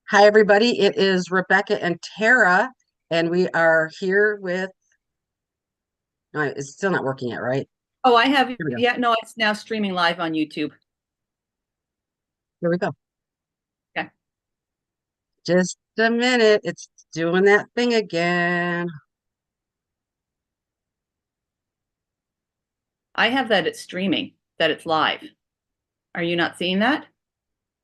Hi, everybody. It is Rebecca and Tara, and we are here with. No, it's still not working yet, right? Oh, I have, Here we go. yeah, no, it's now streaming live on YouTube. Here we go. Okay. Just a minute. It's doing that thing again. I have that it's streaming, that it's live. Are you not seeing that?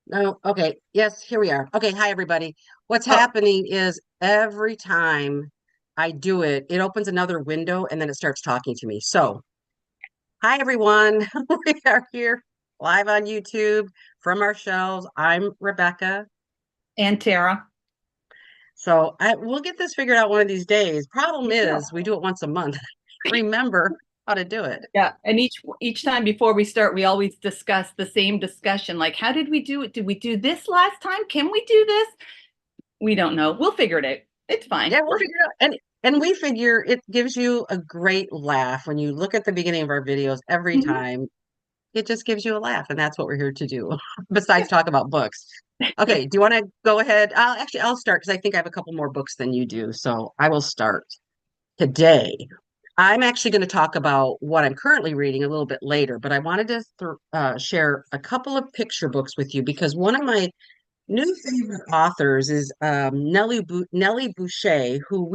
No, okay. Yes, here we are. Okay, hi, everybody. What's Oh, happening is every time I do it, it opens another window and then it starts talking to me. So, hi, everyone. We are here live on YouTube from our shelves. I'm Rebecca. and Tara. So we'll get this figured out one of these days. Problem We is, we will. do it once a month. Remember how to do it. Yeah, and each time before we start, we always discuss the same discussion. Like, how did we do it? Did we do this last time? Can we do this? We don't know. We'll figure it out. It's fine. Yeah, we'll figure it out. And we figure it gives you a great laugh when you look at the beginning of our videos every Mhm. time. It just gives you a laugh, and that's what we're here to do. Besides talk about books. Okay, do you want to go ahead? I'll start because I think I have a couple more books than you do. So I will start today. I'm actually going to talk about what I'm currently reading a little bit later, but I wanted to share a couple of picture books with you because one of my new favorite authors is Nellie Boucher, who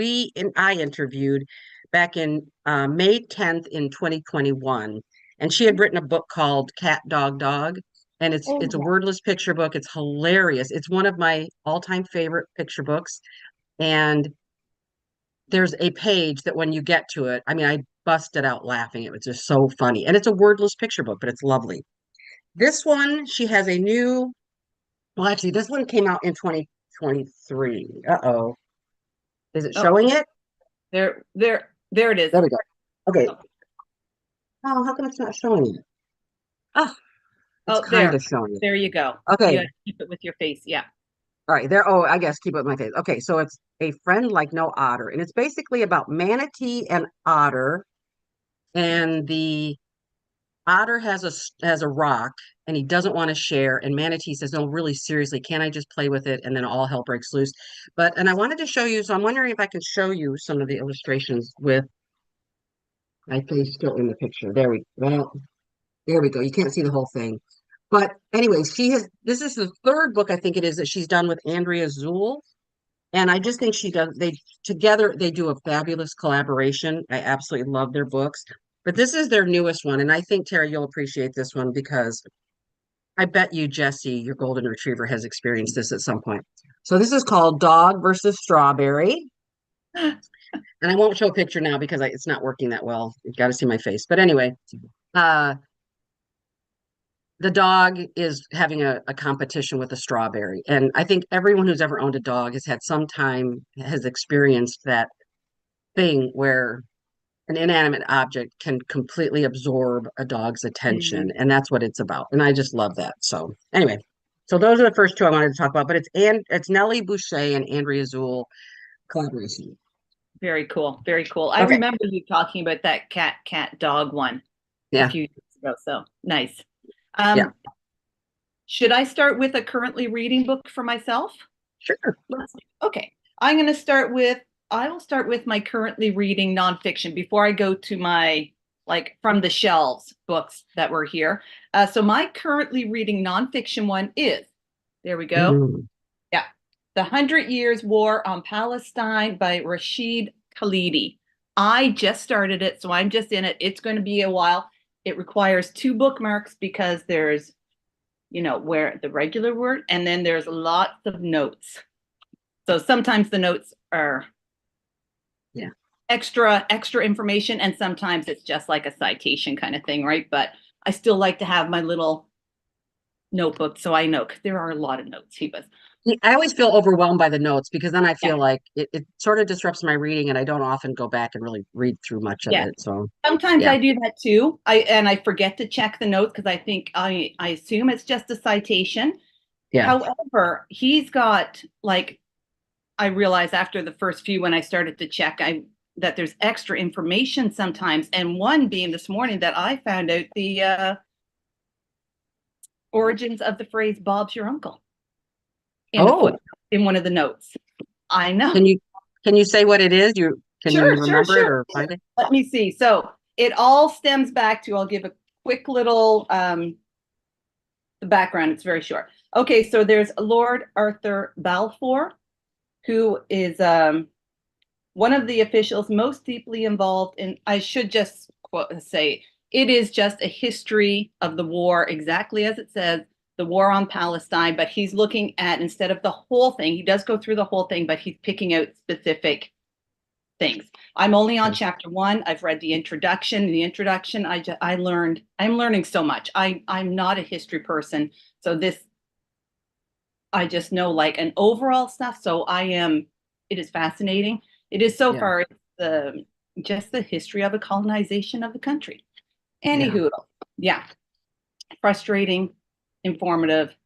I interviewed back in May 10th in 2021, and she had written a book called Cat Dog Dog, and it's Oh, a yeah. wordless picture book. It's hilarious. It's one of my all-time favorite picture books, and there's a page that when you get to it, I mean, I busted out laughing. It was just so funny. And it's a wordless picture book, but it's lovely. This one, she has a new, well, actually, this one came out in 2023. Uh-oh. Is it Oh, showing it? there it is. There we go. Okay. Oh, Oh, how come it's not showing it? Oh, it's oh, kind there. of showing it. There you go. Okay. You gotta keep it with your face. Yeah. All right. There. Oh, I guess keep it with my face. Okay. So it's A Friend Like No Otter. And it's basically about manatee and otter. And the Otter has a rock and he doesn't want to share. And Manatee says, "No, really seriously, can I just play with it?" And then all hell breaks loose. And I wanted to show you, so I'm wondering if I can show you some of the illustrations with my face still in the picture. There we go. You can't see the whole thing. But anyway, this is the third book I think it is that she's done with Andrea Zool. And I just think they do a fabulous collaboration. I absolutely love their books. But this is their newest one. And I think, Tara, you'll appreciate this one because I bet you, Jesse, your golden retriever, has experienced this at some point. So this is called Dog versus Strawberry. And I won't show a picture now because it's not working that well. You've got to see my face. But anyway, uh, the dog is having a competition with a strawberry. And I think everyone who's ever owned a dog has experienced that thing where an inanimate object can completely absorb a dog's attention. Mhm. And that's what it's about. And I just love that. So anyway, so those are the first two I wanted to talk about, but it's Nellie Boucher and Andrea Zool collaboration. Very cool. Very cool. I Okay. remember you talking about that cat dog one a Yeah. few years ago. So nice. Yeah. Um, should I start with a currently reading book for myself? Sure. Okay. I'm going to I will start with my currently reading nonfiction before I go to my like from the shelves books that were here. So my currently reading nonfiction one is, there we go. Mm. Yeah. The 100 Years War on Palestine by Rashid Khalidi. I just started it, so I'm just in it. It's going to be a while. It requires two bookmarks because there's, where the regular word, and then there's lots of notes. So sometimes the notes are Yeah. extra information, and sometimes it's just like a citation kind of thing, right? But I still like to have my little notebook so I know, because there are a lot of notes. Yeah, I always feel overwhelmed by the notes because then I Yeah, feel like it sort of disrupts my reading and I don't often go back and really read through much of yeah. it. So Sometimes yeah. I do that too. I forget to check the notes because I assume it's just a citation. Yeah. However, he's got like, I realized after the first few when I started to check, that there's extra information sometimes, and one being this morning that I found out the origins of the phrase "Bob's your uncle" in a Oh, footnote. in one of the notes. I know. Can you say what it is? Can you remember it Sure. or find it? Let me see. So it all stems back to, I'll give a quick little the background. It's very short. Okay, so there's Lord Arthur Balfour, who is one of the officials most deeply involved in, I should just say, it is just a history of the war, exactly as it says, the war on Palestine, but he's looking at, instead of the whole thing, he does go through the whole thing, but he's picking out specific things. I'm only on chapter 1. I've read the introduction. In the introduction, I'm learning so much. I'm not a history person, so this, I just know like an overall stuff. So it is fascinating. It is so far just the history of a colonization of the country. Anywho, yeah, frustrating, informative,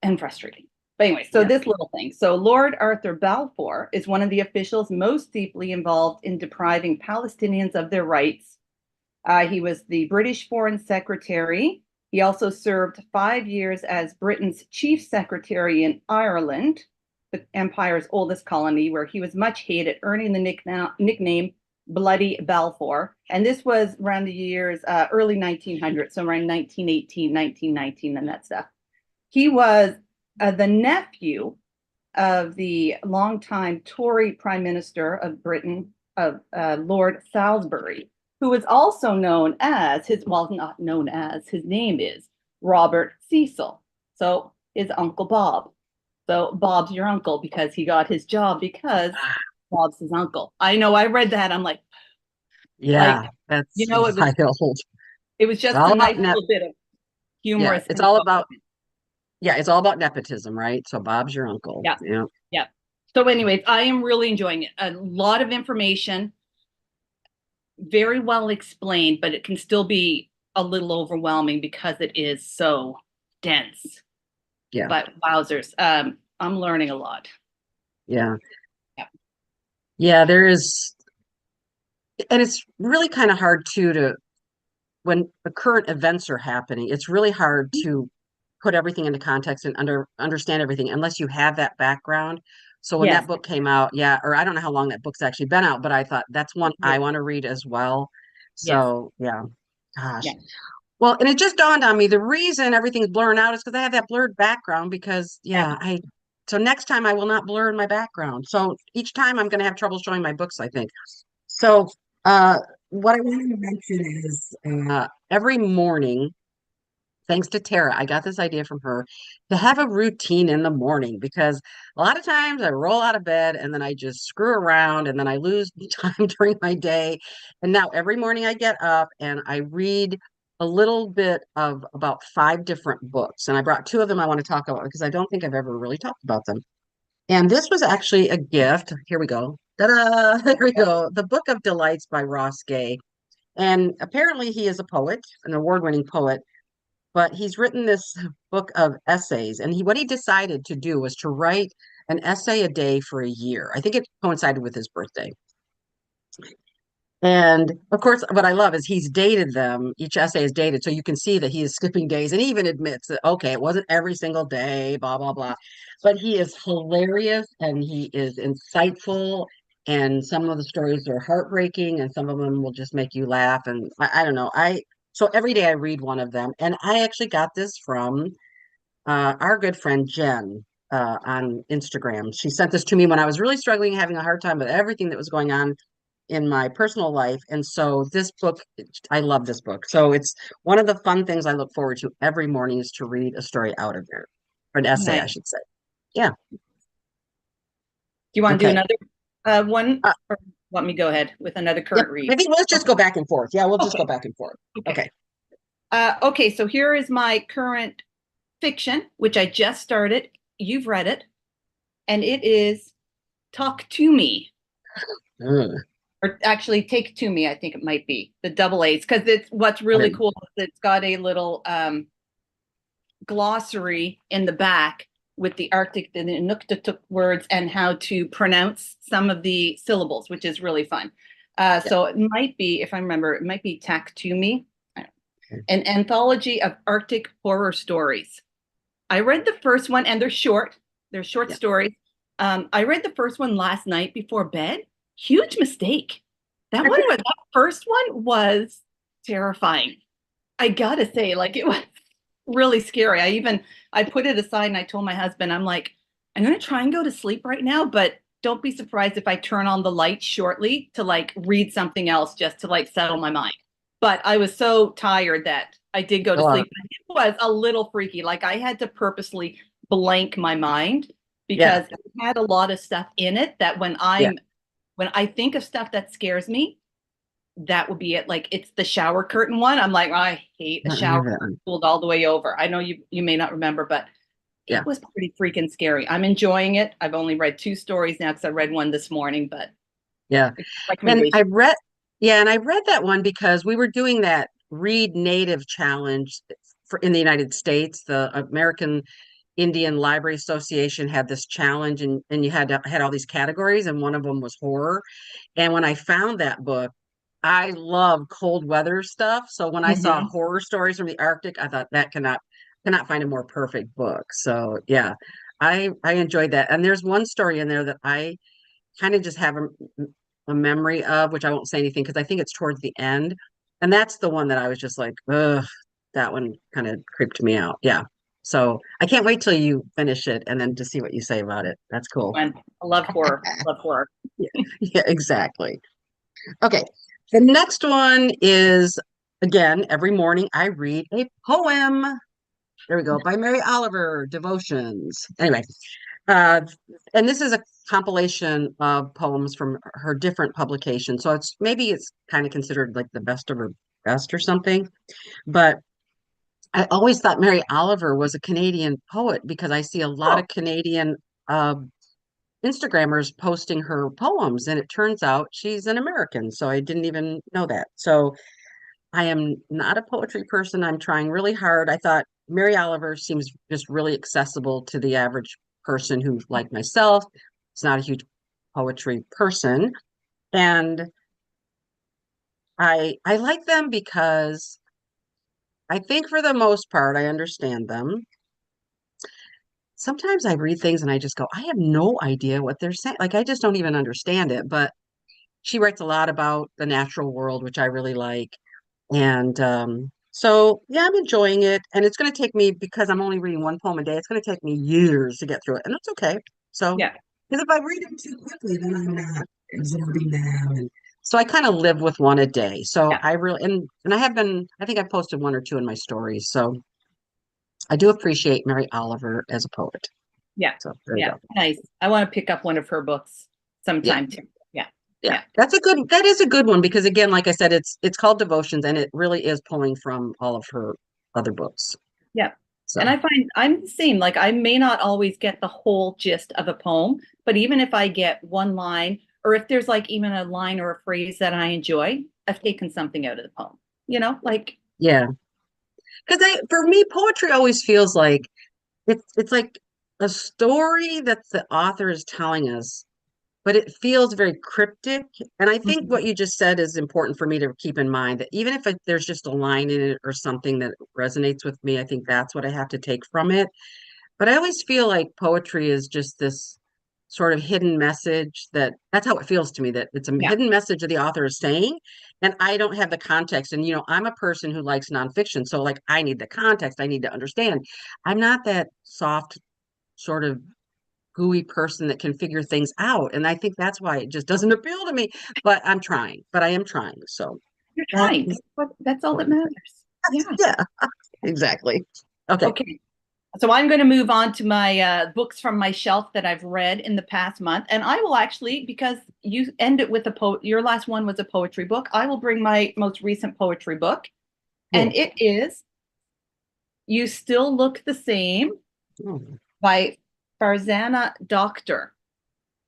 and frustrating. But anyway, so this little thing. So Lord Arthur Balfour is one of the officials most deeply involved in depriving Palestinians of their rights. He was the British Foreign Secretary. He also served 5 years as Britain's Chief Secretary in Ireland, the empire's oldest colony, where he was much hated, earning the nickname Bloody Balfour. And this was around the years early 1900s, so around 1918, 1919, and that stuff. He was the nephew of the longtime Tory Prime Minister of Britain, of Lord Salisbury, who is also known as not known as, his name is Robert Cecil. So his Uncle Bob. So Bob's your uncle because he got his job because Bob's his uncle. I know, I read that. I'm like, that's wild. It was just a nice little bit of humorous. It's all about it's all about nepotism, right? So Bob's your uncle. Yeah. So anyways, I am really enjoying it. A lot of information, very well explained, but it can still be a little overwhelming because it is so dense. Yeah. But wowzers, I'm learning a lot. Yeah. Yeah, there is, and it's really kind of hard too when the current events are happening, it's really hard to put everything into context and understand everything unless you have that background. So when that book came out, or I don't know how long that book's actually been out, but I thought that's one I want to read as well. So gosh. Well, and it just dawned on me, the reason everything's blurring out is because I have that blurred background because so next time I will not blur in my background. So each time I'm going to have trouble showing my books, I think. So what I wanted to mention is every morning, thanks to Tara, I got this idea from her to have a routine in the morning because a lot of times I roll out of bed and then I just screw around and then I lose time during my day. And now every morning I get up and I read a little bit of about 5 different books. And I brought 2 of them I want to talk about because I don't think I've ever really talked about them. And this was actually a gift. Here we go. Ta-da! There we go. The Book of Delights by Ross Gay. And apparently he is a poet, an award-winning poet, but he's written this book of essays. And what he decided to do was to write an essay a day for a year. I think it coincided with his birthday. And of course, what I love is he's dated them. Each essay is dated, so you can see that he is skipping days and he even admits that, okay, it wasn't every single day, blah, blah, blah. But he is hilarious and he is insightful. And some of the stories are heartbreaking and some of them will just make you laugh. And I don't know. So every day I read one of them. And I actually got this from our good friend Jen on Instagram. She sent this to me when I was really struggling, having a hard time with everything that was going on in my personal life. And so this book, I love this book. So it's one of the fun things I look forward to every morning is to read a story out of there, or an essay, I should say. Yeah. Do you want to do another one, or want me to go ahead with another current read? I think let's just go back and forth. Yeah, we'll just go back and forth. Okay. Okay, so here is my current fiction, which I just started. You've read it, and it is Taaqtumi. Or actually, Take To Me, I think it might be the double A's, because it's what's really cool is it's got a little glossary in the back with the Arctic, the Inuktitut words and how to pronounce some of the syllables, which is really fun. So it might be, if I remember, it might be Taaqtumi, an anthology of Arctic horror stories. I read the first one, and they're short. They're short Yeah. stories. I read the first one last night before bed. Huge mistake. That first one was terrifying. I gotta say, like it was really scary. I put it aside and I told my husband, I'm like, I'm gonna try and go to sleep right now, but don't be surprised if I turn on the light shortly to like read something else just to like settle my mind. But I was so tired that I did go to Oh, sleep. It was a little freaky. Like I had to purposely blank my mind yeah, because it had a lot of stuff in it that yeah. when I think of stuff that scares me, that would be it. Like it's the shower curtain one. I'm like, oh, I hate I a don't shower remember that curtain one. pulled all the way over. I know you may not remember, but Yeah, it was pretty freaking scary. I'm enjoying it. I've only read 2 stories now because I read one this morning, but yeah. And recommendation. I read that one because we were doing that Read Native challenge for in the United States. The American Indian Library Association had this challenge, and you had all these categories, and one of them was horror. And when I found that book, I love cold weather stuff. So when I saw Mhm. horror stories from the Arctic, I thought that cannot find a more perfect book. So yeah, I enjoyed that. And there's one story in there that I kind of just have a memory of, which I won't say anything because I think it's towards the end. And that's the one that I was just like, ugh, that one kind of creeped me out. Yeah. So I can't wait till you finish it and then to see what you say about it. That's cool. Fun. I love horror. Love horror. Yeah, yeah, exactly. Okay. The next one is again, every morning I read a poem. There we go, by Mary Oliver, Devotions. Anyway, uh, and this is a compilation of poems from her different publications. So it's kind of considered like the best of her best or something. But I always thought Mary Oliver was a Canadian poet because I see a lot Oh, of Canadian uh, Instagrammers posting her poems, and it turns out she's an American. So I didn't even know that. So I am not a poetry person. I'm trying really hard. I thought Mary Oliver seems just really accessible to the average person who, like myself, is not a huge poetry person. And I like them because I think for the most part I understand them. Sometimes I read things and I just go, I have no idea what they're saying. Like I just don't even understand it. But she writes a lot about the natural world, which I really like. And so, yeah, I'm enjoying it. And it's going to take me, because I'm only reading one poem a day, it's going to take me years to get through it. And that's okay. So, yeah. because if I read them too quickly, then I'm not absorbing them. And so I kind of live with one a day. So Yeah. I really, and I think I've posted one or two in my stories. So I do appreciate Mary Oliver as a poet. Yeah. So there you Yeah. go. Nice. I want to pick up one of her books Yeah. sometime too. Yeah. Yeah. Yeah. That is a good one because again, like I said, it's called Devotions and it really is pulling from all of her other books. Yeah. And So I find I'm the same. Like I may not always get the whole gist of a poem, but even if I get one line, or if there's like even a line or a phrase that I enjoy, I've taken something out of the poem. Like yeah, because I for me, poetry always feels like it's like a story that the author is telling us, but it feels very cryptic. And I think what Mhm. you just said is important for me to keep in mind that even if there's just a line in it or something that resonates with me, I think that's what I have to take from it. But I always feel like poetry is just this sort of hidden message that's how it feels to me, that it's a Yeah. hidden message that the author is saying, and I don't have the context. And I'm a person who likes nonfiction, so like I need the context, I need to understand. I'm not that soft, sort of gooey person that can figure things out. And I think that's why it just doesn't appeal to me. But I'm trying, but I am trying. So You're that trying. is That's all that important. matters. Yeah. Yeah, exactly. Okay. Okay. So I'm going to move on to my books from my shelf that I've read in the past month, and I will actually, because you ended with a your last one was a poetry book, I will bring my most recent poetry book, and Cool. it is "You Still Look the Same" Oh, by Farzana Doctor.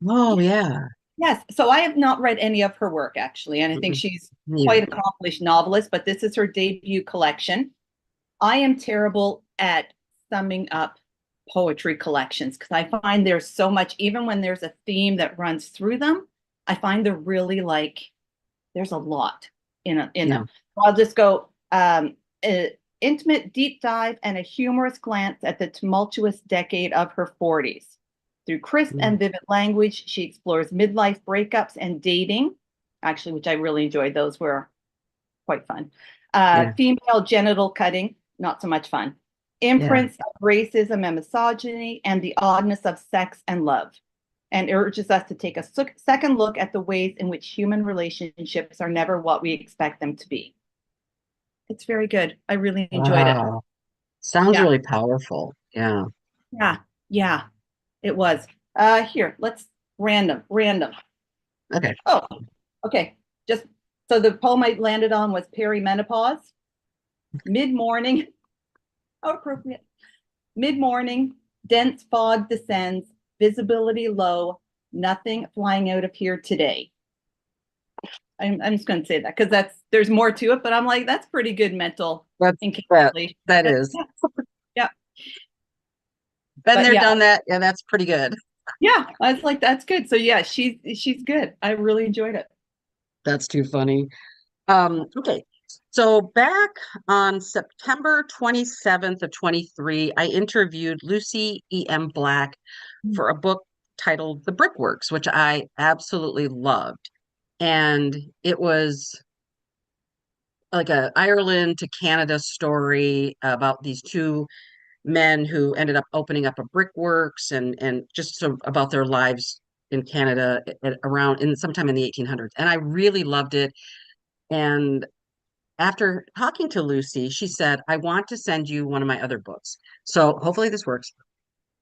oh yeah. Yes. So I have not read any of her work actually, and I think Mm-mm. she's Neither. quite accomplished novelist, but this is her debut collection. I am terrible at summing up poetry collections because I find there's so much, even when there's a theme that runs through them, I find they're really like there's a lot in Yeah. them. So I'll just go an intimate deep dive and a humorous glance at the tumultuous decade of her 40s. Through crisp Mm. and vivid language, she explores midlife breakups and dating, actually, which I really enjoyed. Those were quite fun. Yeah. Female genital cutting, not so much fun. Yeah. Imprints of racism and misogyny, and the oddness of sex and love, and urges us to take a second look at the ways in which human relationships are never what we expect them to be. It's very good. I really enjoyed it. Wow. Sounds Yeah, really powerful. Yeah. yeah, yeah, it was. Here, let's random. Okay. Oh, okay. Just so the poem I landed on was perimenopause. Mid-morning, how appropriate. Mid-morning, dense fog descends, visibility low, nothing flying out of here today. I'm just going to say that because there's more to it, but I'm like, that's pretty good mental That's that encapsulation. that is. Yeah, yeah. Been But there, yeah, done that. Yeah, that's pretty good. yeah, I was like, that's good. So yeah, she's good. I really enjoyed it. That's too funny. Okay. So back on September 27th of 23, I interviewed Lucy E.M. Black for a book titled The Brickworks, which I absolutely loved. And it was like a Ireland to Canada story about these two men who ended up opening up a brickworks and just about their lives in Canada around in sometime in the 1800s. And I really loved it. And after talking to Lucy, she said, I want to send you one of my other books. So hopefully this works.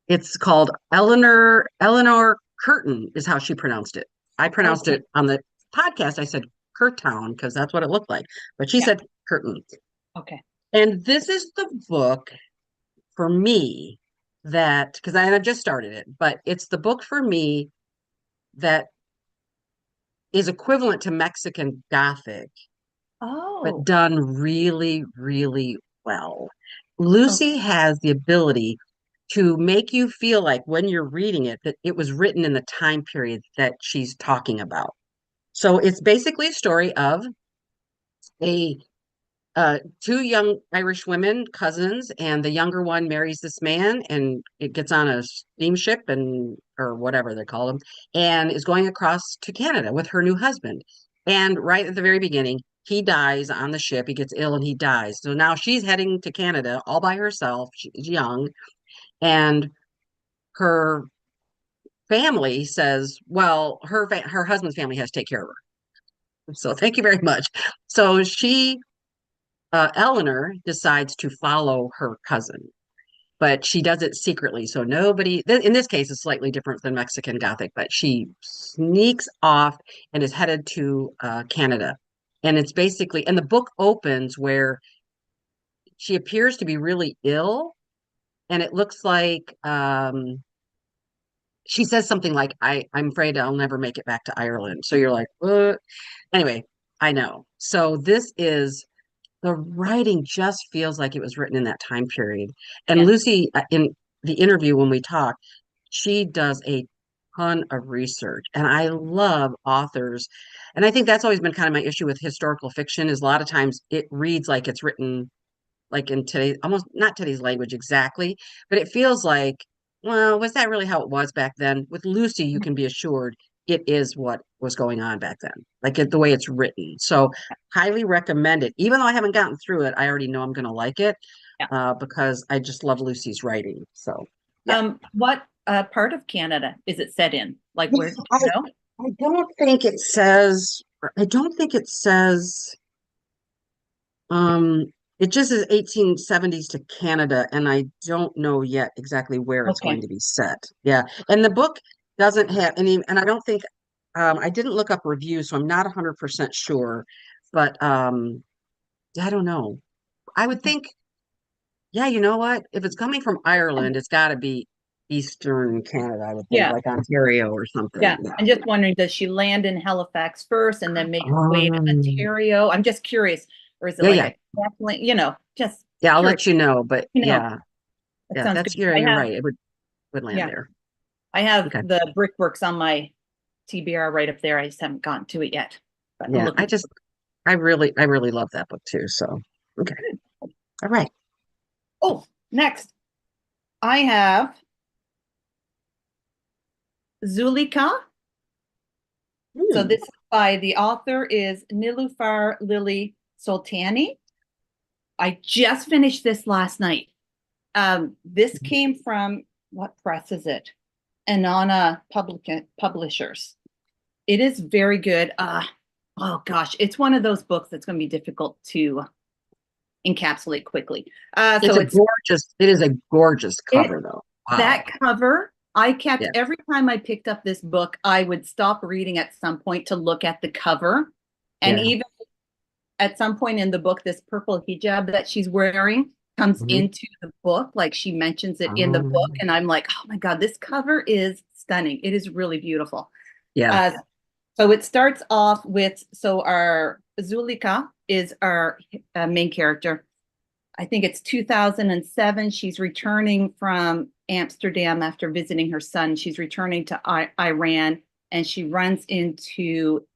It's called Eleanor Curtin is how she pronounced it. I pronounced Okay. it on the podcast. I said Curtown because that's what it looked like. But she Yeah. said Curtin. Okay. And this is the book for me that because I've just started it, but it's the book for me that is equivalent to Mexican Gothic, but Oh, done really, really well. okay. Lucy has the ability to make you feel like when you're reading it that it was written in the time period that she's talking about. So it's basically a story of a two young Irish women, cousins, and the younger one marries this man and it gets on a steamship and or whatever they call them, and is going across to Canada with her new husband. And right at the very beginning, he dies on the ship. He gets ill and he dies. So now she's heading to Canada all by herself. She's young, and her family says, "Well, her husband's family has to take care of her. So thank you very much." So Eleanor decides to follow her cousin, but she does it secretly. So nobody, in this case, is slightly different than Mexican Gothic, but she sneaks off and is headed to Canada. And it's basically, and the book opens where she appears to be really ill. And it looks like she says something like, I'm afraid I'll never make it back to Ireland. So you're like, what? Anyway, I know. So this is the writing just feels like it was written in that time period. And Yeah. Lucy, in the interview when we talk, she does a ton of research. And I love authors. And I think that's always been kind of my issue with historical fiction is a lot of times it reads like it's written like in today's almost not today's language exactly, but it feels like, well, was that really how it was back then? With Lucy, you can be assured it is what was going on back then, like the way it's written. So, highly recommend it. Even though I haven't gotten through it, I already know I'm going to like it Yeah. because I just love Lucy's writing. So, yeah. What part of Canada is it set in? Like where, Yes, do you know? I don't think it says, I don't think it says, Um, it just is 1870s to Canada, and I don't know yet exactly where it's going Okay. to be set. Yeah, and the book doesn't have any, and I don't think I didn't look up reviews, so I'm not 100% sure, but I don't know. I would Okay. think, yeah, you know what? If it's coming from Ireland, it's got to be Eastern Canada, I would think, Yeah. like Ontario or something. Yeah. Yeah. I'm just wondering, does she land in Halifax first and then make her way to Um, Ontario? I'm just curious. Or is it yeah, like yeah, a definitely, just yeah. I'll curious. let you know, but You know, yeah, that yeah. sounds good. That's yeah, I you're have, right. It would land yeah, there. I have Okay. the brickworks on my TBR right up there. I just haven't gotten to it yet, but I'm Yeah, looking. I really love that book too. So, okay. All right. Oh, next I have Zulaikha. So Hmm. this is by the author is Niloufar-Lily Soltani. I just finished this last night. This came from, what press is it? Anana Publishers. It is very good. Oh gosh, it's one of those books that's going to be difficult to encapsulate quickly. It's So a gorgeous, it is a gorgeous it cover though. Wow. that cover, I kept Yeah. every time I picked up this book, I would stop reading at some point to look at the cover. And Yeah. even at some point in the book, this purple hijab that she's wearing comes Mhm. into the book, like she mentions it in the book, Um, and I'm like, oh my God, this cover is stunning. It is really beautiful. yeah. Uh, so it starts off with, so our Zulika is our main character. I think it's 2007. She's returning from Amsterdam after visiting her son. She's returning to Iran, and she runs into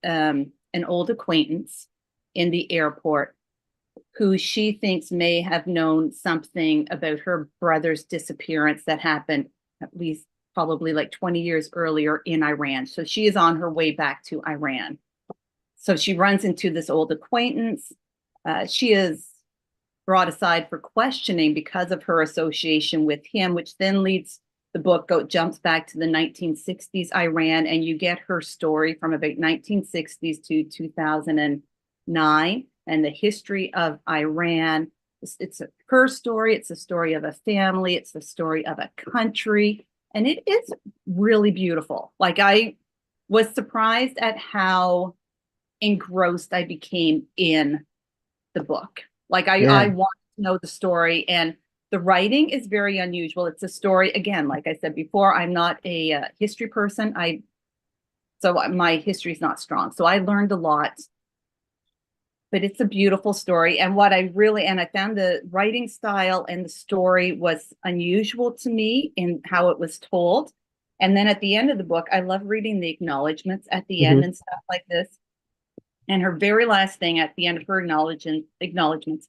an old acquaintance in the airport who she thinks may have known something about her brother's disappearance that happened at least probably like 20 years earlier in Iran. So she is on her way back to Iran. So she runs into this old acquaintance. She is brought aside for questioning because of her association with him, which then leads the book jumps back to the 1960s Iran, and you get her story from about 1960s to 2009 and the history of Iran. It's her story. It's the story of a family. It's the story of a country. And it is really beautiful. Like, I was surprised at how engrossed I became in the book. Like, Yeah. I want to know the story, and the writing is very unusual. It's a story, again, like I said before, I'm not a history person. So my history is not strong. So I learned a lot, but it's a beautiful story. And I found the writing style and the story was unusual to me in how it was told. And then at the end of the book, I love reading the acknowledgments at the Mhm. end and stuff like this. And her very last thing at the end of her acknowledgments: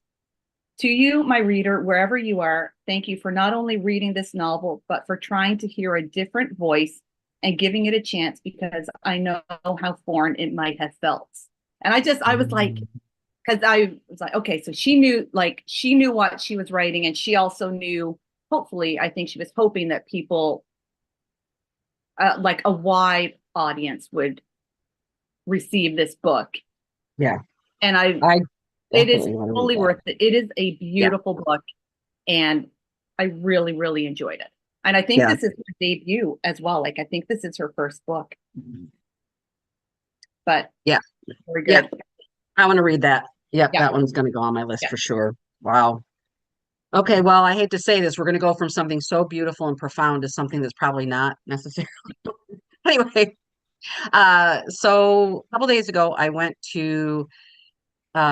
to you, my reader, wherever you are, thank you for not only reading this novel, but for trying to hear a different voice and giving it a chance, because I know how foreign it might have felt. And I was like, because I was like, okay, so she knew what she was writing, and she also knew, hopefully, I think she was hoping that people, like a wide audience, would receive this book. Yeah. And I it is definitely want to read fully that. worth it. It is a Yeah. beautiful book, and I really, really enjoyed it. And I think Yeah. this is her debut as well. Like, I think this is her first book, but Yeah. very Yeah. good. I want to read that. Yep. Yeah, That one's going to go on my list yeah. for sure. Wow. Okay. Well, I hate to say this. We're going to go from something so beautiful and profound to something that's probably not necessary. Anyway, so a couple days ago, I went to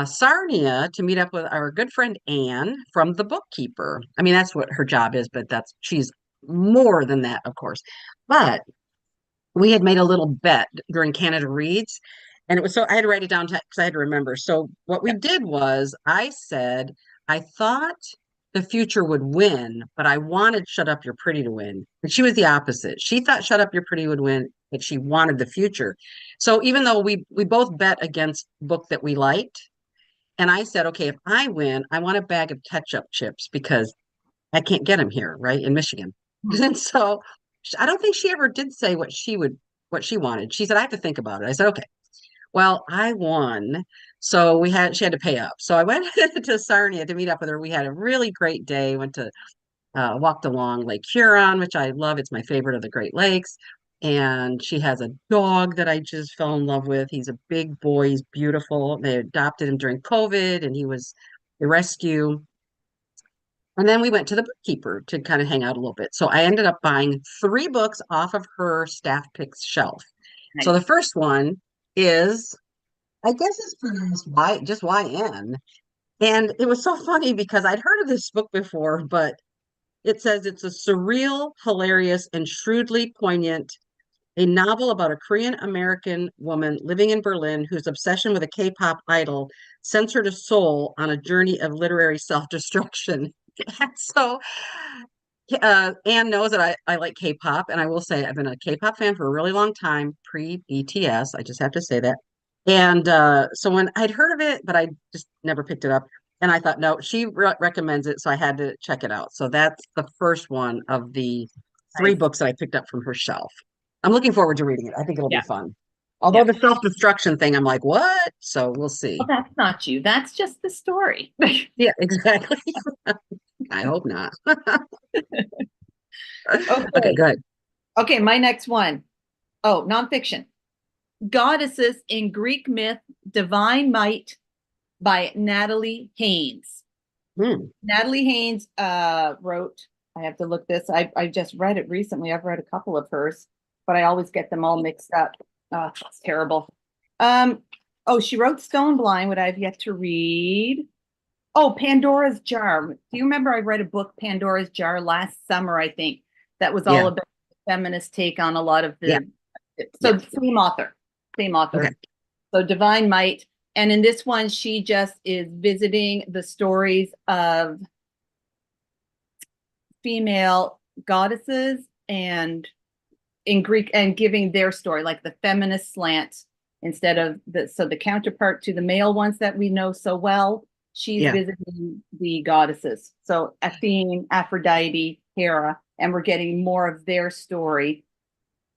Sarnia to meet up with our good friend Anne from The Bookkeeper. I mean, that's what her job is, but she's more than that, of course. But we had made a little bet during Canada Reads, and it was so I had to write it down because I had to remember. So what we Yeah. did was I said I thought the future would win, but I wanted Shut Up You're Pretty to win. And she was the opposite. She thought Shut Up You're Pretty would win, but she wanted the future. So even though we both bet against book that we liked, and I said, okay, if I win, I want a bag of ketchup chips because I can't get them here, right, in Michigan. Hmm. And so I don't think she ever did say what she wanted. She said, I have to think about it. I said, okay. Well, I won. So she had to pay up. So I went to Sarnia to meet up with her. We had a really great day. Went to walked along Lake Huron, which I love. It's my favorite of the Great Lakes. And she has a dog that I just fell in love with. He's a big boy. He's beautiful. They adopted him during COVID, and he was a rescue. And then we went to the bookkeeper to kind of hang out a little bit. So I ended up buying three books off of her staff picks shelf. So the Nice. first one is, I guess it's pronounced just YN. And it was so funny because I'd heard of this book before, but it says it's a surreal, hilarious, and shrewdly poignant, a novel about a Korean American woman living in Berlin whose obsession with a K-pop idol sends her to Seoul on a journey of literary self-destruction. And so Anne knows that I like K-pop, and I will say I've been a K-pop fan for a really long time, pre-BTS. I just have to say that. And so when I'd heard of it, but I just never picked it up. And I thought, no, she recommends it, so I had to check it out. So that's the first one of the three Nice. books that I picked up from her shelf. I'm looking forward to reading it. I think it'll be Yeah. fun. Although Yeah. the self-destruction thing, I'm like, what? So we'll Well, see. that's not you. That's just the story. Yeah, exactly. I hope not. Okay, Okay. good. Okay, my next one. Oh, nonfiction. Goddesses in Greek Myth, Divine Might by Natalie Haynes. Hmm. Natalie Haynes wrote, I have to look this. I just read it recently. I've read a couple of hers, but I always get them all mixed up. Oh, it's terrible. Um, oh, she wrote Stone Blind, what I've yet to read. Oh, Pandora's Jar. Do you remember I read a book, Pandora's Jar, last summer, I think, that was all Yeah, about the feminist take on a lot of yeah, the, yeah. so same author, same Okay. author. So Divine Might. And in this one, she just is visiting the stories of female goddesses and in Greek and giving their story, like the feminist slant instead of the counterpart to the male ones that we know so well. She's Yeah. visiting the goddesses. So Athene, Aphrodite, Hera, and we're getting more of their story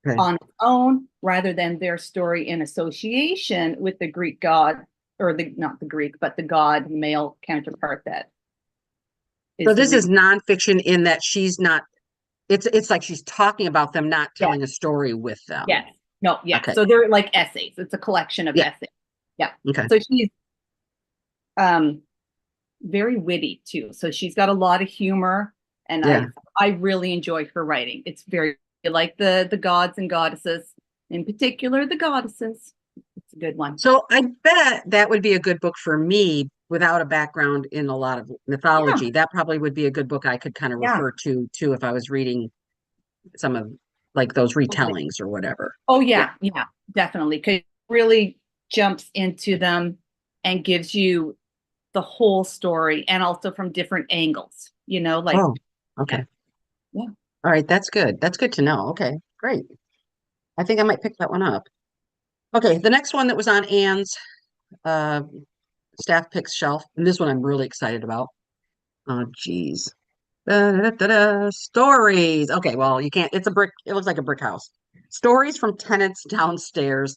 Okay. on its own rather than their story in association with the Greek god, or the not the Greek, but the god male counterpart that So is the this is reason. nonfiction in that she's not, it's like she's talking about them, not Yes, telling a story with them. yes. No, yeah. Okay. So they're like essays. It's a collection of Yeah. essays. Yeah. Okay. So she's um very witty too. So she's got a lot of humor and Yeah. I really enjoy her writing. It's very like the gods and goddesses, in particular the goddesses. It's a good one. So I bet that would be a good book for me without a background in a lot of Yeah. mythology. That probably would be a good book I could kind of Yeah. refer to too if I was reading some of like those retellings or whatever. Oh Yeah. yeah, yeah, definitely. Because it really jumps into them and gives you the whole story and also from different angles, like Oh, yeah, okay. yeah. All right, that's good. That's good to know. Okay, great. I think I might pick that one up. Okay, the next one that was on Anne's uh staff picks shelf, and this one I'm really excited about. Oh, geez. Stories. Okay, well, you can't, it's a brick, it looks like a brick house. Stories from tenants downstairs.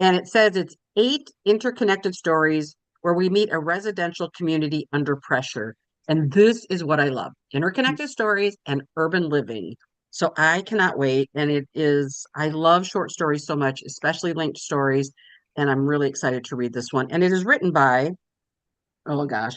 And it says it's 8 interconnected stories where we meet a residential community under pressure. And this is what I love, interconnected stories and urban living. So I cannot wait. And it is, I love short stories so much, especially linked stories. And I'm really excited to read this one. And it is written by, oh gosh,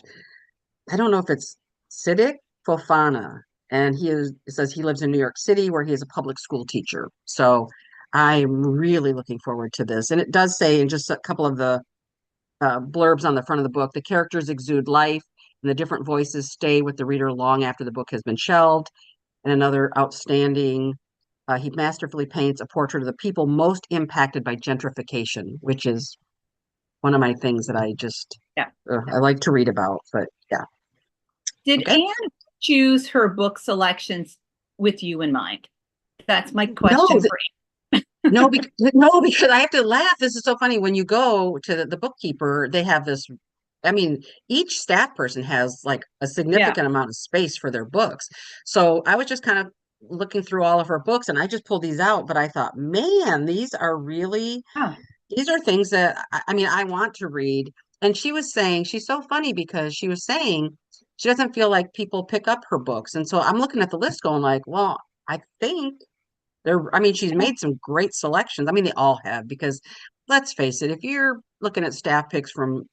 I don't know if it's Sidik Fofana, and it says he lives in New York City where he is a public school teacher. So I'm really looking forward to this. And it does say in just a couple of the blurbs on the front of the book, the characters exude life and the different voices stay with the reader long after the book has been shelved. And another outstanding, he masterfully paints a portrait of the people most impacted by gentrification, which is one of my things that I just Yeah. I like to read about. But yeah, Did okay. Anne choose her book selections with you in mind? That's my No, question for no, no, because I have to laugh. This is so funny. When you go to the bookkeeper, they have this. I mean, each staff person has like a yeah. significant amount of space for their books. So I was just kind of looking through all of her books and I just pulled these out, but I thought, man, Oh, these are things that I mean, I want to read. And she was saying, she's so funny because she was saying she doesn't feel like people pick up her books. And so I'm looking at the list going like, well, I think I mean, she's yeah. made some great selections. I mean, they all have, because let's face it, if you're looking at staff picks from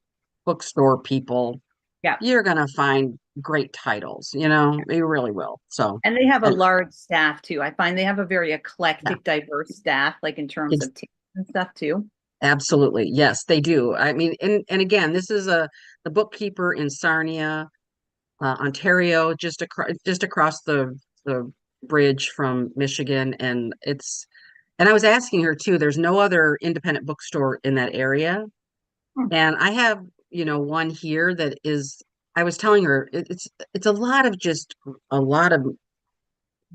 bookstore people, Yeah. you're gonna find great titles, you really will. So, And they have a and large staff too. I find they have a very yeah, eclectic, diverse staff, like in terms ex of teams and stuff too. absolutely. Yes, they do. I mean, and again, this is the bookkeeper in Sarnia, Ontario, just across the bridge from Michigan, and I was asking her too, there's no other independent bookstore in that area. Hmm. And I have, one here that is, I was telling her it's a lot of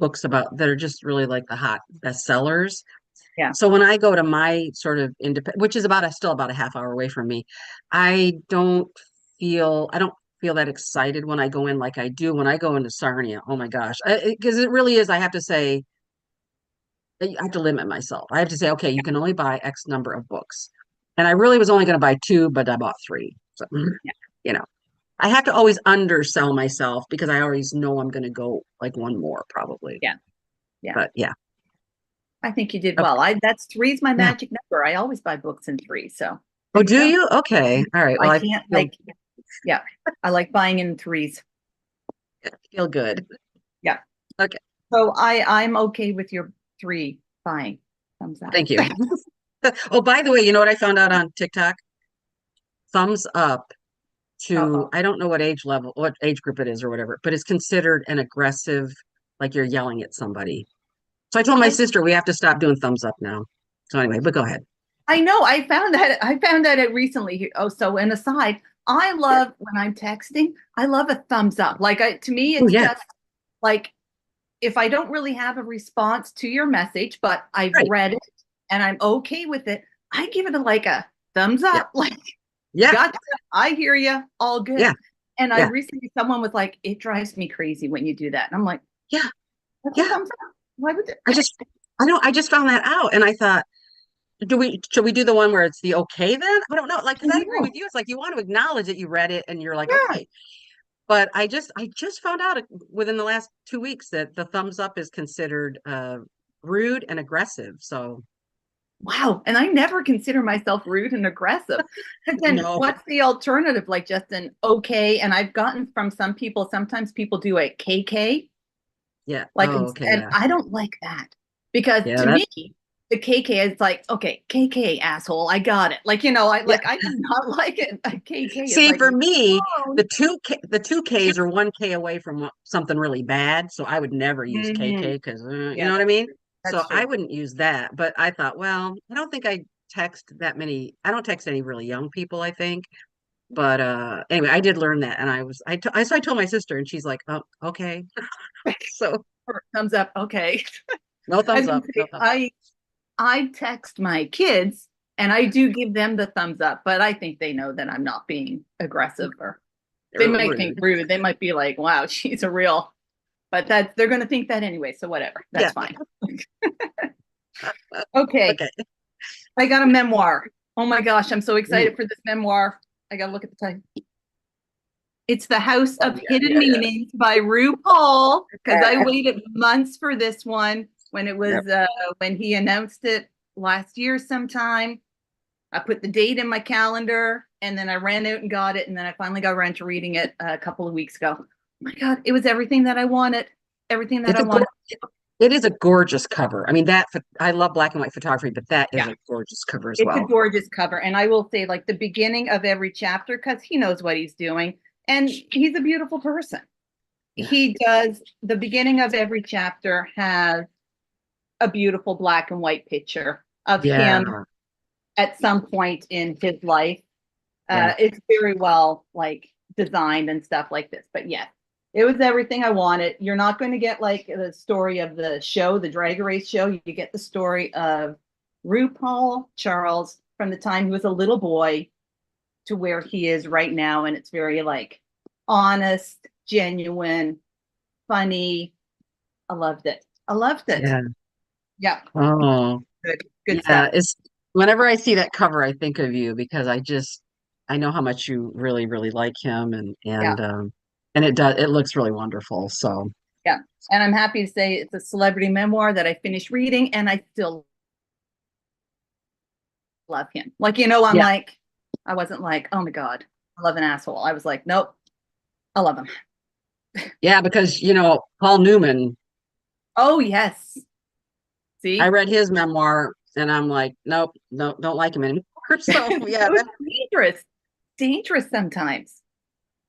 books about that are just really like the hot bestsellers. Yeah. So when I go to my sort of independent, which is still about a half hour away from me, I don't feel that excited when I go in like I do when I go into Sarnia. Oh my gosh. Because it really is, I have to say, I have to limit myself. I have to say, okay, you can only buy X number of books. And I really was only going to buy two, but I bought three. So, Yeah. you know, I have to always undersell myself because I always know I'm going to go like one more probably. Yeah. Yeah. But yeah. I think you did Okay. well. That's three's my Yeah. magic number. I always buy books in three. So Oh, there you do go. you? Okay. All right. Well, I I can't feel, yeah, I like buying in threes. feel good. Yeah. Okay. So I'm okay with your three buying. Thumbs up. Thank you. Oh, by the way, you know what I found out on TikTok? Thumbs up to, Uh-oh. I don't know what age group it is or whatever, but it's considered an aggressive, like you're yelling at somebody. So I told my I sister we have to stop doing thumbs up now. So anyway, but go ahead. I know. I found that it recently. Oh, so an aside, I love when I'm texting, I love a thumbs up. To me, Oh it's yeah, just like if I don't really have a response to your message, but I've right. read it and I'm okay with it, I give it a thumbs Yeah, up. Like, yeah, gotcha. I hear you. All yeah, good. And I yeah, recently, someone was like, it drives me crazy when you do that. And I'm like, yeah, that's a yeah. thumbs up. Why would I just, I know, I just found that out, and I thought, should we do the one where it's the okay then? I don't know, like, because I agree with no. you. It's like you want to acknowledge that you read it, and you're like, Yeah. okay. But I just found out within the last 2 weeks that the thumbs up is considered rude and aggressive. So Wow. And I never consider myself rude and aggressive. Because then no, what's the alternative? Like just an okay. And I've gotten from some people, sometimes people do a KK. yeah. Oh, okay, And yeah, I don't like that because yeah, to that, me, the KK is like, okay, KK asshole, I got it. yeah. I do not like it. A KK is See, like, for me, no. the two Ks are 1K away from something really bad, so I would never use Mhm. KK because you Yeah, know what I mean. So that's I true. wouldn't use that. But I thought, well, I don't think I text that many. I don't text any really young people, I think. But anyway, I did learn that, and so I told my sister, and she's like, "Oh, okay." So Or thumbs up. Okay. no I thumbs was gonna up, no say, thumbs up. I text my kids and I do give them the thumbs up, but I think they know that I'm not being aggressive or they They're might think rude. rude. They might be like, wow, she's a real, but they're going to think that anyway. So whatever, Yeah. that's fine. Okay. Okay. I got a memoir. Oh my gosh. I'm so Ooh. excited for this memoir. I got to look at the title. It's The House Oh of yeah, Hidden yeah, yeah. Meanings by RuPaul because I Yeah. waited months for this one when it Yep. was, when he announced it last year sometime. I put the date in my calendar and then I ran out and got it. And then I finally got around to reading it a couple of weeks ago. Oh my God, it was everything that I wanted. Everything that It's I a wanted. it is a gorgeous cover. I mean, I love black and white photography, but that is Yeah, a gorgeous cover as it's a well. gorgeous cover. And I will say, like, the beginning of every chapter, because he knows what he's doing. And he's a beautiful person. Yeah. He does, the beginning of every chapter has a beautiful black and white picture of Yeah. him at some point in his life. Yeah. It's very well designed and stuff like this. But yes, it was everything I wanted. You're not going to get like the story of the show, the Drag Race show. You get the story of RuPaul Charles from the time he was a little boy to where he is right now. And it's very honest, genuine, funny. I loved it. I loved it. Yeah. Yeah. Oh, Good stuff. yeah. It's whenever I see that cover, I think of you because I know how much you really, really like him Yeah. and it looks really wonderful. So Yeah. And I'm happy to say it's a celebrity memoir that I finished reading and I still love him. yeah, I wasn't like, oh my God, I love an asshole. I was like, nope, I love him. yeah, because Paul Newman, Oh, yes. I See? read his memoir and I'm like, nope, no, don't like him anymore. So yeah, So it's dangerous. Dangerous sometimes.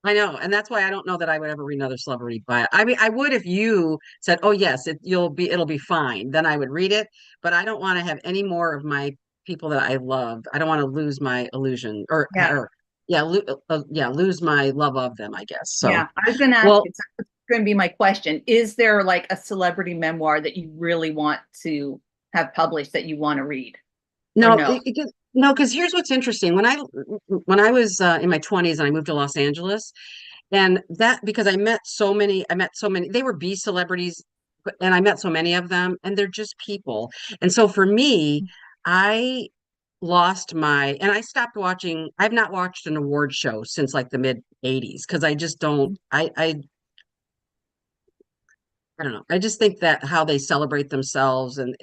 I know, and that's why I don't know that I would ever read another celebrity bio. I mean, I would if you said, "Oh yes, it'll be fine." Then I would read it, but I don't want to have any more of my people that I love. I don't want to lose my illusion Yeah. or yeah, lose my love of them, I guess. So, Yeah. I was going to ask well, you. going to be my question. Is there like a celebrity memoir that you really want to have published that you want to read? Or No, no? no, because here's what's interesting. When I was in my 20s and I moved to Los Angeles, and that because I met so many, they were B celebrities, and I met so many of them, and they're just people. And so for me, I lost my, and I stopped watching, I've not watched an award show since like the mid 80s because I just don't, I don't know. I just think that how they celebrate themselves and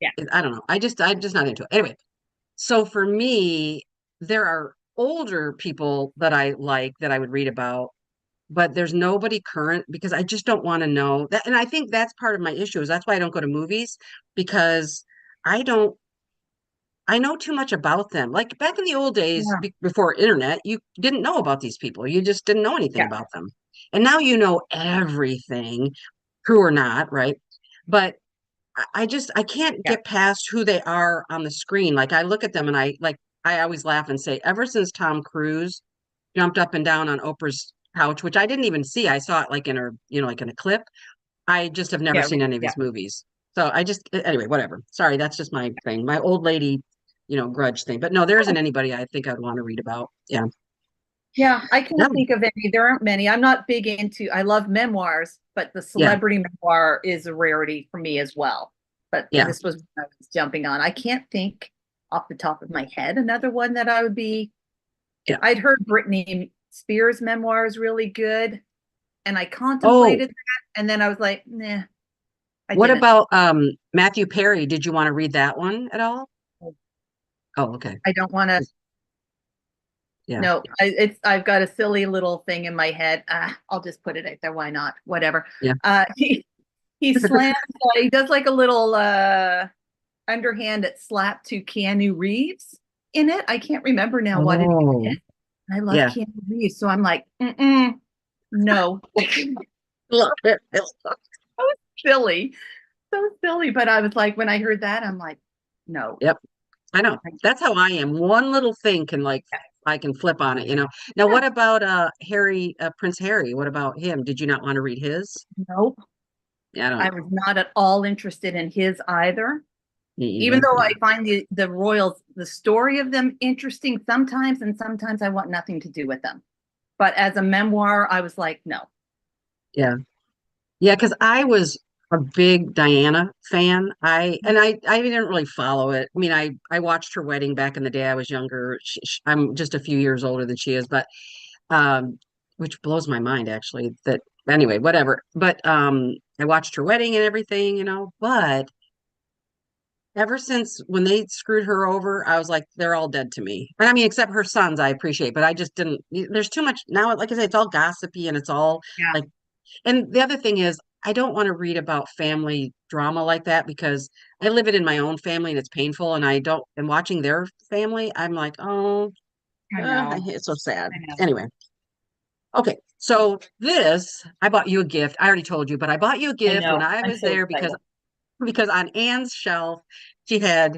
Yeah. I don't know. I'm just not into it. Anyway, so for me, there are older people that I like that I would read about, but there's nobody current because I just don't want to know that. And I think that's part of my issue is that's why I don't go to movies because I don't, I know too much about them. Like back in the old days, Yeah. before internet, you didn't know about these people. You just didn't know anything Yeah. about them. And now you know everything, true or not, right? But I can't Yeah. get past who they are on the screen. Like I look at them and I always laugh and say, ever since Tom Cruise jumped up and down on Oprah's couch, which I didn't even see, I saw it like in her, like in a clip. I just have never Yeah. seen any of Yeah. his movies. So I just anyway, whatever. Sorry, that's just my thing. My old lady, grudge thing. But no, there isn't anybody I think I'd want to read about. Yeah. Yeah, I can't No. think of any. There aren't many. I'm not big into, I love memoirs, but the Yeah. celebrity memoir is a rarity for me as well. But Yeah. this was what I was jumping on. I can't think off the top of my head another one that I would be. Yeah. I'd heard Britney Spears' memoir is really good, and I Oh, contemplated that, and then I was like, nah, I what didn't. about Matthew Perry? Did you want to read that one at all? Oh, okay. I don't want to. Yeah. No, I've got a silly little thing in my head. I'll just put it out there. Why not? Whatever. Yeah. He slams. He does like a little underhand at slap to Keanu Reeves in it. I can't remember now what it Oh, is. I love yeah. Keanu Reeves, so I'm like, no. Love it. So silly, so silly. But I was like, when I heard that, I'm like, no. Yep. I know. That's how I am. One little thing can I can flip on it. Now Yeah. what about Harry, Prince Harry? What about him? Did you not want to read his? Nope. Yeah, I I don't was not at all interested in his either. me Even either. though Yeah. I find the royals, the story of them interesting sometimes, and sometimes I want nothing to do with them. But as a memoir, I was like, no. Yeah. Yeah, because I was a big Diana fan. I didn't really follow it. I mean, I watched her wedding back in the day. I was younger. I'm just a few years older than she is, but um, which blows my mind actually. That anyway, whatever. But I watched her wedding and everything, But ever since when they screwed her over, I was like, they're all dead to me. And I mean, except her sons, I appreciate, but I just didn't. There's too much now. Like I said, it's all gossipy and it's all Yeah. like. And the other thing is, I don't want to read about family drama like that because I live it in my own family and it's painful. And I don't. And watching their family, I'm like, oh, I know. it's so sad. I know. Anyway, okay. So I bought you a gift. I already told you, but I bought you a I gift when know. I I'm was so there excited. because on Anne's shelf she had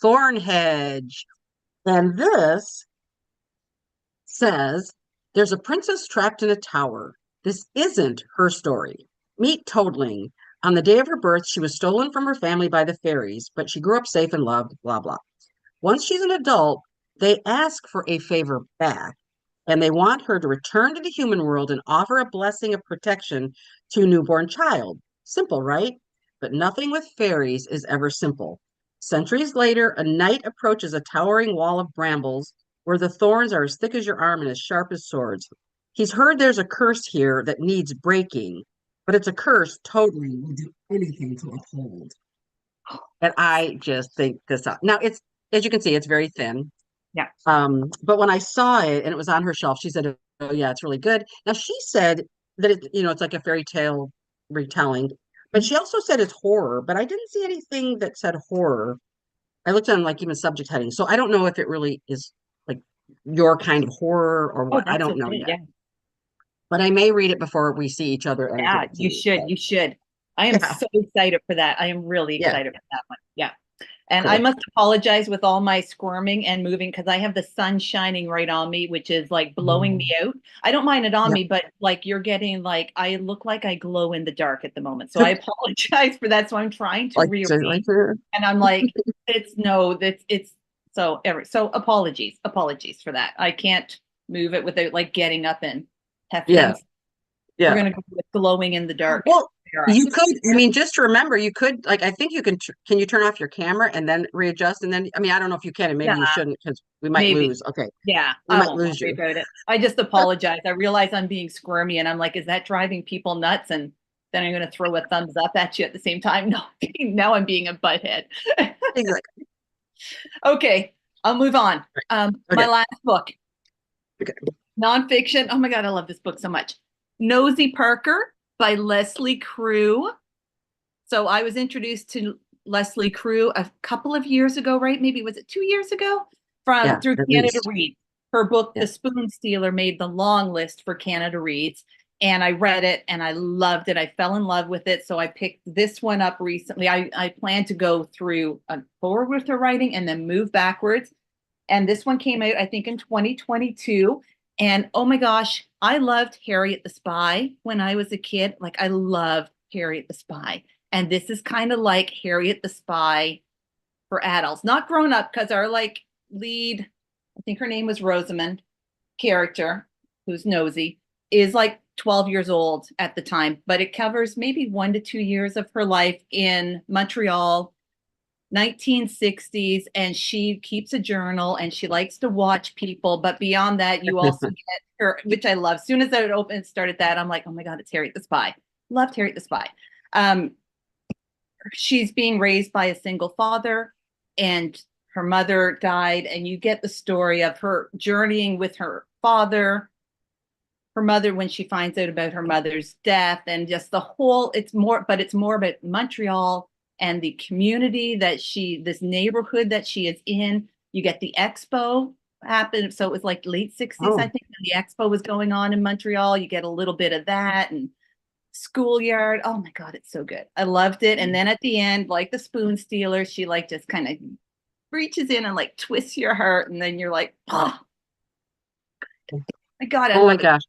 Thornhedge. And this says there's a princess trapped in a tower. This isn't her story. Meet Toadling. On the day of her birth, she was stolen from her family by the fairies, but she grew up safe and loved, blah, blah. Once she's an adult, they ask for a favor back, and they want her to return to the human world and offer a blessing of protection to a newborn child. Simple, right? But nothing with fairies is ever simple. Centuries later, a knight approaches a towering wall of brambles where the thorns are as thick as your arm and as sharp as swords. He's heard there's a curse here that needs breaking, but it's a curse totally will do anything to uphold. And I just think this up. Now it's as you can see, it's very thin. Yeah. But when I saw it and it was on her shelf, she said, "Oh yeah, it's really good." Now she said that it's like a fairy tale retelling, but she also said it's horror. But I didn't see anything that said horror. I looked on like even subject headings, so I don't know if it really is like your kind of horror or Oh, what. I that's don't know okay. yet, Yeah. but I may read it before we see each other and give Yeah, it to you you. should. You should. I am Yeah, so excited for that. I am really yeah. excited for that one. Yeah. And I Cool. must apologize with all my squirming and moving because I have the sun shining right on me, which is like blowing me Mm. out. I don't mind it on Yeah. me, but like you're getting like I look like I glow in the dark at the moment. So I apologize for that. So I'm trying to Like rearrange, and I'm like, it's no, that's it's so apologies for that. I can't move it without like getting up and yeah, hefting. We're yeah. gonna go with glowing in the dark. Well, Sarah. you could, I mean, just to remember, you could, like, I think you can you turn off your camera and then readjust? And then, I mean, I don't know if you can, and maybe you Yeah, shouldn't because we might maybe. lose. Okay. Yeah, We I might won't lose worry you. about it. I just apologize. I realize I'm being squirmy and I'm like, is that driving people nuts? And then I'm going to throw a thumbs up at you at the same time. No, now I'm being a butthead. Exactly. Okay, I'll move on. My Okay. last book, Okay. nonfiction. Oh my God, I love this book so much. Nosy Parker by Lesley Crewe. So I was introduced to Lesley Crewe a couple of years ago, right? Maybe was it 2 years ago? Yeah, Through at Canada least. Reads. Her book, Yeah. The Spoon Stealer, made the long list for Canada Reads. And I read it and I loved it. I fell in love with it. So I picked this one up recently. I plan to go through forward with her writing and then move backwards. And this one came out, I think, in 2022. And oh my gosh, I loved Harriet the Spy when I was a kid. Like, I loved Harriet the Spy. And this is kind of like Harriet the Spy for adults, not grown up, because our like lead, I think her name was Rosamond, character, who's nosy, is like 12 years old at the time, but it covers maybe 1 to 2 years of her life in Montreal, 1960s, and she keeps a journal and she likes to watch people. But beyond that, you also get her, which I love. As soon as I opened started that, I'm like, oh my God, it's Harriet the Spy. Loved Harriet the Spy. Um, she's being raised by a single father, and her mother died, and you get the story of her journeying with her father, her mother when she finds out about her mother's death, and just the whole, it's more about Montreal and the community that this neighborhood that she is in. You get the expo happen, so it was like late 60s, I Oh, think, when the expo was going on in Montreal. You get a little bit of that, and schoolyard. Oh my God, it's so good. I loved it. And then at the end, like the spoon stealer, she like just kind of reaches in and like twists your heart. And then you're like, oh my God, I oh my love it. gosh.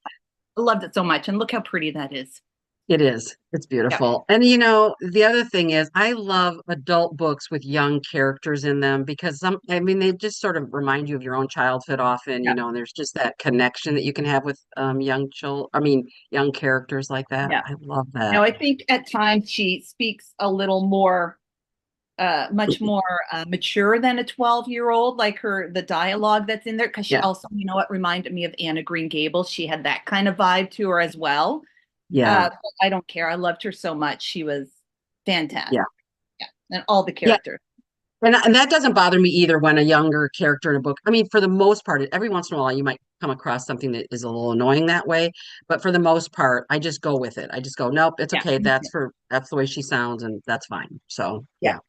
I loved it so much. And look how pretty that is. It is. It's Yeah. beautiful. And you know, the other thing is I love adult books with young characters in them because I mean, they just sort of remind you of your own childhood often, Yeah. and there's just that connection that you can have with I mean, young characters like that. Yeah. I love that. Now I think at times she speaks a little more much more mature than a 12-year-old, like the dialogue that's in there, because she Yeah. also, you know what, reminded me of Anna Green Gables. She had that kind of vibe to her as well. Yeah. But I don't care. I loved her so much. She was fantastic. Yeah. Yeah. And all the Yeah. characters. And that doesn't bother me either when a younger character in a book. I mean, for the most part, every once in a while you might come across something that is a little annoying that way, but for the most part, I just go with it. I just go, nope, it's Yeah. okay. That's the way she sounds, and that's fine. So Yeah. yeah.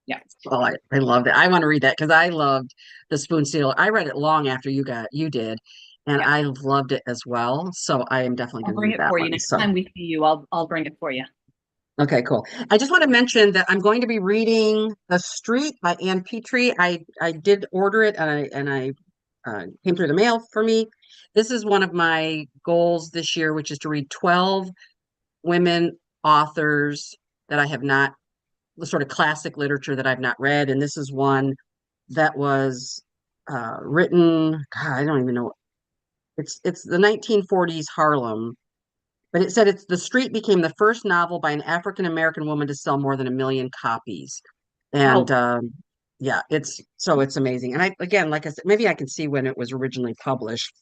Yeah. Oh, I loved it. I want to read that because I loved the Spoon Stealer. I read it long after you did, and Yeah. I loved it as well. So I am definitely I'll going to bring read it that for you one. next So time we see you. I'll bring it for you. okay, cool. I just want to mention that I'm going to be reading The Street by Ann Petry. I did order it and I came through the mail for me. This is one of my goals this year, which is to read 12 women authors that I have not, the sort of classic literature that I've not read. And this is one that was written, God, I don't even know. It's the 1940s Harlem, but it said it's The Street became the first novel by an African American woman to sell more than 1 million copies. And Wow. yeah, it's amazing. And I again, like I said, maybe I can see when it was originally published.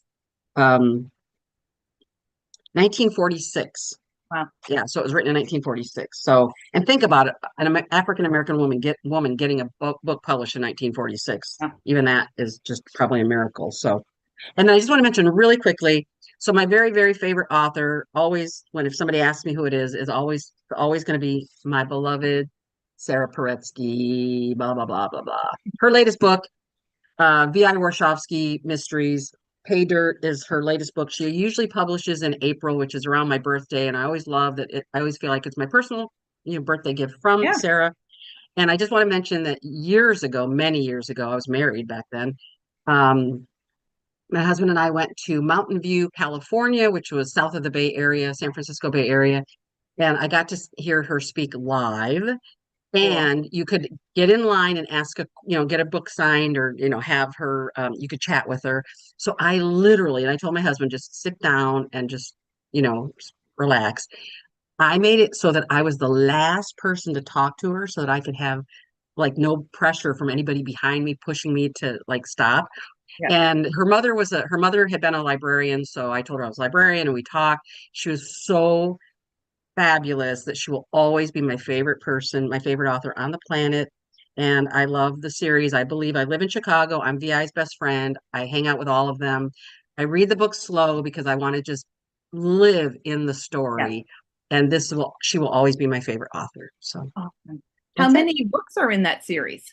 1946. Wow. Yeah, so it was written in 1946. So, and think about it, an African American woman getting a book published in 1946. Yeah. Even that is just probably a miracle. So, and I just want to mention really quickly. So, my very, very favorite author, always when if somebody asks me who it is always going to be my beloved Sara Paretsky. Blah blah blah blah blah. Her latest book, V.I. Warshawski Mysteries. Pay Dirt is her latest book. She usually publishes in April, which is around my birthday, and I always love that. I always feel like it's my personal, birthday gift from Yeah. Sara. And I just want to mention that years ago, many years ago, I was married back then. Um, my husband and I went to Mountain View, California, which was south of the Bay Area, San Francisco Bay Area, and I got to hear her speak live. Cool. And you could get in line and ask get a book signed, or have her. You could chat with her. So I literally, and I told my husband, just sit down and just relax. I made it so that I was the last person to talk to her, so that I could have like no pressure from anybody behind me pushing me to like stop. Yeah. And her mother had been a librarian, so I told her I was a librarian, and we talked. She was so fabulous that she will always be my favorite person, my favorite author on the planet. And I love the series. I believe I live in Chicago. I'm VI's best friend. I hang out with all of them. I read the book slow because I want to just live in the Yeah. story. And she will always be my favorite author. So Awesome. How that's it. many books are in that series?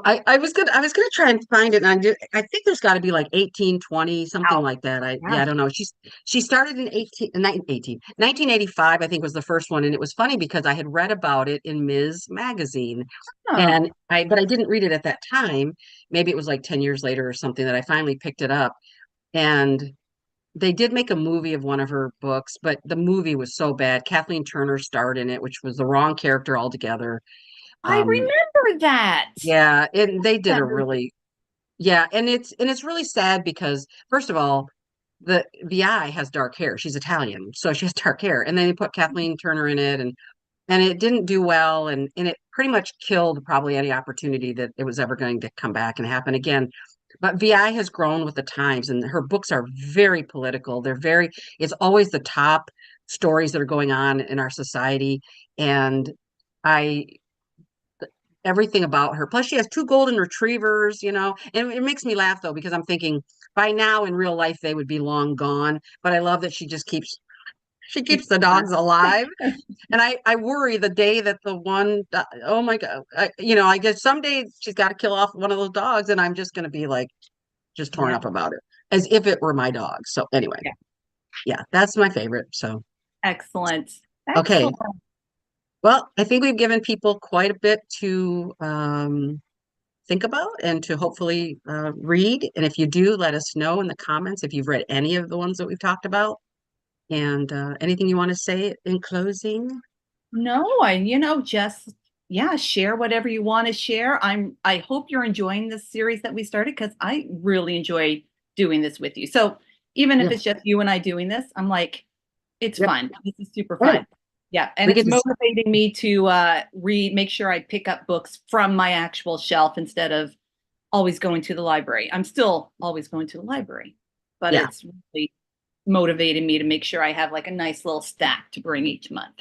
I was gonna try and find it, and I think there's got to be like 18, 20, something Wow. like that. Yeah. I don't know. She started in 1985, I think was the first one, and it was funny because I had read about it in Ms. Magazine, Oh, and I didn't read it at that time. Maybe it was like 10 years later or something that I finally picked it up, and they did make a movie of one of her books, but the movie was so bad. Kathleen Turner starred in it, which was the wrong character altogether. I Um, remember that. yeah, they did That a movie. really yeah, and it's really sad because first of all, the VI has dark hair. She's Italian, so she has dark hair. And then they put Kathleen Turner in it, and it didn't do well, and it pretty much killed probably any opportunity that it was ever going to come back and happen again. But VI has grown with the times, and her books are very political. It's always the top stories that are going on in our society. And I everything about her. Plus, she has two golden retrievers, and it makes me laugh though, because I'm thinking by now in real life they would be long gone. But I love that she keeps the dogs alive. And I worry the day that oh my God, I guess someday she's got to kill off one of those dogs, and I'm just going to be like just torn Yeah. up about it as if it were my dog. So anyway, Yeah. yeah, that's my favorite. So Excellent. okay. Excellent. Well, I think we've given people quite a bit to think about and to hopefully read. And if you do, let us know in the comments if you've read any of the ones that we've talked about. And anything you want to say in closing? No, just yeah, share whatever you want to share. I hope you're enjoying this series that we started because I really enjoy doing this with you. So even if Yeah. it's just you and I doing this, I'm like, it's Yep. fun. This is super Yeah. fun. Yeah. And We it's get to, motivating me to make sure I pick up books from my actual shelf instead of always going to the library. I'm still always going to the library, but yeah. it's really motivated me to make sure I have like a nice little stack to bring each month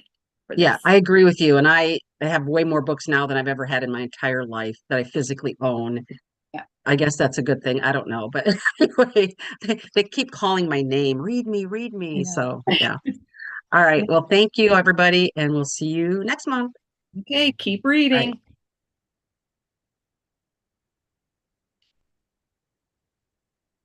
for Yeah, this. I agree with you. And I have way more books now than I've ever had in my entire life that I physically own. Yeah. I guess that's a good thing. I don't know. But anyway, they keep calling my name. Read me. So, yeah. All right. Well, thank you, everybody. And we'll see you next month. Okay, keep All right. reading.